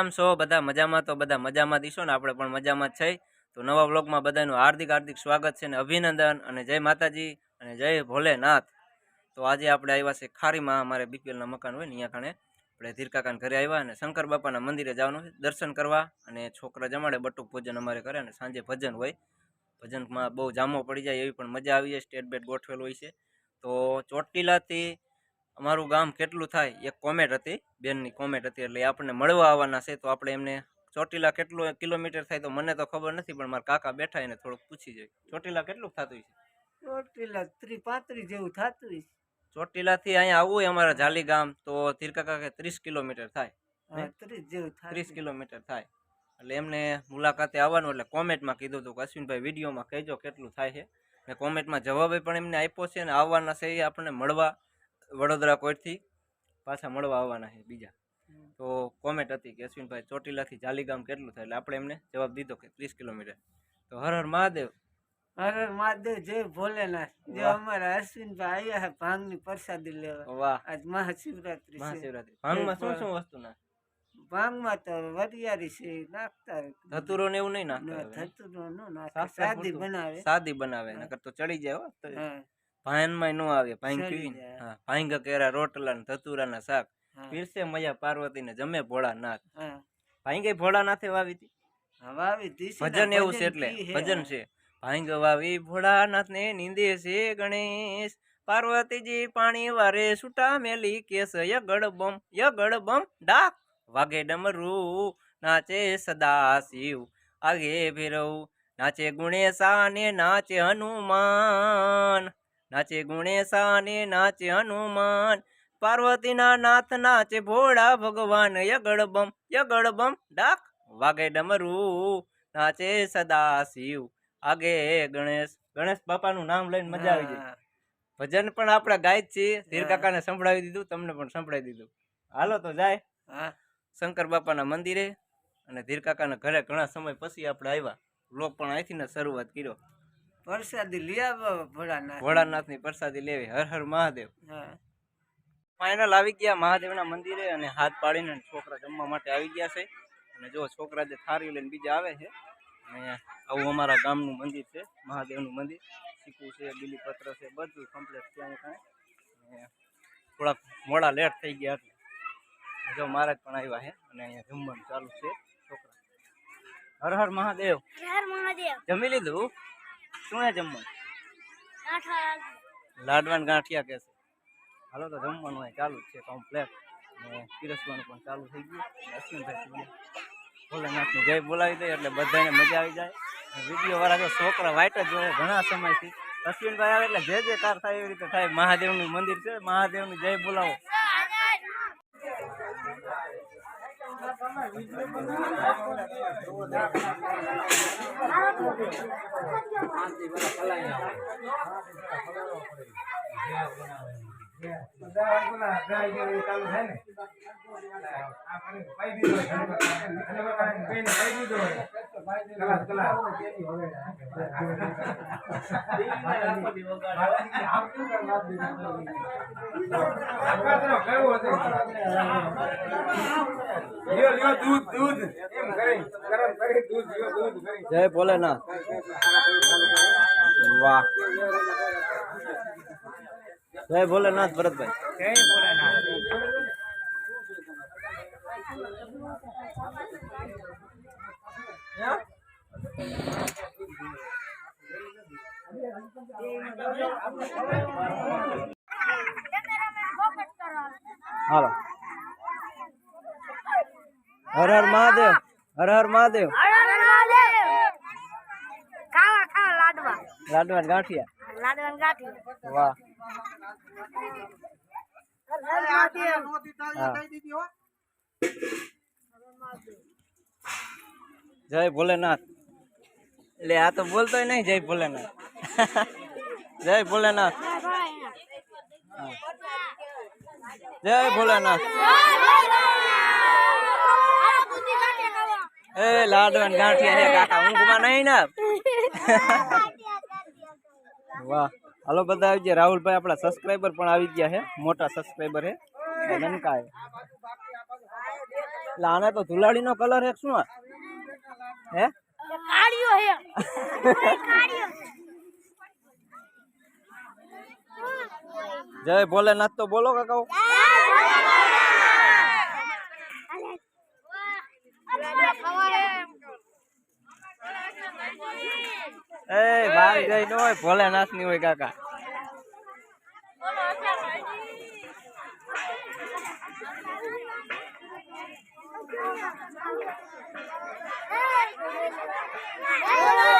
કેમ છો બધા મજામાં? તો બધા મજામાં દીશો ને, આપણે પણ મજામાં જ છે। તો નવા વ્લોગમાં બધાનું હાર્દિક હાર્દિક સ્વાગત છે ને અભિનંદન અને જય માતાજી અને જય ભોલેનાથ। તો આજે આપણે આવ્યા છે ખારીમાં, અમારે બીપીએલના મકાન હોય ને અહીંયા કણે આપણે ધીરકાકાના ઘરે આવ્યા અને શંકર બાપાના મંદિરે જવાનું છે દર્શન કરવા અને છોકરા જમાડે બટુક ભોજન અમારે કરે અને સાંજે ભજન હોય। ભજનમાં બહુ જામો પડી જાય એવી પણ મજા આવી જાય, સ્ટેટ બેટ ગોઠવેલ હોય છે। તો ચોટીલાથી અમારું ગામ કેટલું થાય એક કોમેન્ટ હતી, બેનની કોમેન્ટ હતી, એટલે આપણને મળવા આવવાના છે। તો આપણે એમને ચોટીલા કેટલું કિલોમીટર થાય તો મને તો ખબર નથી, પણ મારા કાકા બેઠા એને થોડુંક પૂછી જાય ચોટીલા કેટલું થતું છે? ચોટીલા 30-35 જેવું થતું હોય। ચોટીલાથી અહીંયા આવવું હોય અમારા જાલી ગામ તો ધીરકાકા કે 30 કિલોમીટર થાય, 30 જેવું થાય, 30 કિલોમીટર થાય। એટલે એમને મુલાકાતે આવવાનું, એટલે કોમેન્ટમાં કીધું હતું કે અશ્વિનભાઈ વિડીયોમાં કહેજો કેટલું થાય છે, ને કોમેન્ટમાં જવાબ પણ એમને આપ્યો છે, અને આવવાના છે એ આપણને મળવા વડોદરા કોઈથી પાછા મળવા આવવાના છે બીજા। તો કોમેન્ટ હતી કે અશ્વિનભાઈ ચોટીલાથી જાલીગામ કેટલું થાય, એટલે આપણે એમને જવાબ દીધો કે 30 કિલોમીટર। તો હર હર મહાદેવ, હર હર મહાદેવ, જય ભોલેનાથ। જો અમારા અશ્વિનભાઈ આવ્યા છે ભાંગની પ્રસાદી લેવા। વાહ, આજ મહાશિવરાત્રી છે। મહાશિવરાત્રી ભાંગમાં શું શું વસ્તુ નાખે? ભાંગમાં તો વરિયાળી છે નાખતા, ધતુરો ને એવું નહીં નાખતા? ધતુરો નો નાખે, સાદી બનાવે, સાદી બનાવે, નકર તો ચડી જાય હો। ભાંગમાં નો આવે, ભાંગ પીવીને હા, ભાંગ કેરા રોટલા ને ધતુરાના શાક પીરસે મયા પાર્વતીને જમે ભોળાનાથ। ભાંગે ભોળાનાથે વાવી હતી, ભજન એવું છે, એટલે ભજન છે ભાંગ વાવી ભોળાનાથ ને નીંદે છે ગણેશ, પાર્વતીજી પાણી વારે છૂટા મેલી કેસ, યગડ બમ ડાક વાગે ડમરું, નાચે સદા શિવ આગે ભૈરવ, નાચે ગુણેશા ને નાચે હનુમાન, નાચે ગુણેશા ને નાચે હનુમાન, પાર્વતીના નાથ નાચે ભોળા ભગવાન, યગડ બમ ડાક વાગે ડમરું, નાચે સદા શિવ આગે ગણેશ બાપાનું નામ લઈને મજા આવી જાય। ભજન પણ આપણા ગાય જ છીએ, ધીરકાકાને સંભળાવી દીધું, તમને પણ સંભળાવી દીધું। હાલો તો જાય શંકર બાપાના મંદિરે, અને ધીરકાકાના ઘરે ઘણા સમય પછી આપણે આવ્યા, વ્લોગ પણ અહીંથી ને શરૂઆત કર્યો। પ્રસાદી લઈ આવ્યા ભોળાનાથની પ્રસાદી લેવી। હર હર મહાદેવ। ફાઇનલ આવી ગયા મહાદેવના મંદિરે, અને હાથ પાડીને છોકરા જમવા માટે આવી ગયા છે। અને જો છોકરા જે થારી લઈને બીજા આવે છે, અને આવું અમારા ગામનું મંદિર છે, મહાદેવનું મંદિર, શીકું છે, બીલીપત્ર છે, બધું કમ્પ્લીટ ત્યાં કાંઈ। થોડાક મોડા લેટ થઈ ગયા એટલે જો મહારાજ પણ આવ્યા છે, અને અહીંયા જમવાનું ચાલુ છે છોકરા। હર હર મહાદેવ। જમી લીધું? શું હે જમવાનું? લાડવાન ગાંઠિયા કે છે। હાલો તો જમવાનું હોય ચાલુ જ છે કમ્પ્લેટ, અને પીરસવાનું પણ ચાલુ થઈ ગયું। અશ્વિનભાઈ ભોલેનાથની જય બોલાવી દે એટલે બધાને મજા આવી જાય। વિડીયો વાળા જો છોકરા વાઇટ જ જોઈએ ઘણા સમયથી, અશ્વિનભાઈ આવે એટલે જે જે કાર થાય એવી રીતે થાય। મહાદેવનું મંદિર છે, મહાદેવની જય બોલાવો। જય ભોલેનાથ। વાહ, જય ભોલેનાથ ભરતભાઈ। જય ભોલેનાથ। હાલો, હર હર મહાદેવ, હર હર મહાદેવ। લાડવા ગાંઠિયા, વાહ। જય ભોલેનાથ। એટલે આ તો બોલતોય નહીં જય ભોલેનાથ। જય ભોલેનાથ, જય ભોલેનાથ। એ લાડવા ગાંઠિયા હે કાકા, ઊંઘમાં નહીં ને? વાહ, હાલો બધા આવી ગયા। રાહુલભાઈ આપણા સબસ્ક્રાઈબર પણ આવી ગયા છે, મોટા સબસ્ક્રાઈબર હે, નનકા હે। એટલે આને તો ધુલાડી નો કલર હે શું આ? હે કાળિયો હે જય ભોલેનાથ તો બોલો કાકા. એ ભાગ જઈ નો હોય ભોલેનાથ ની હોય કાકા. બોલો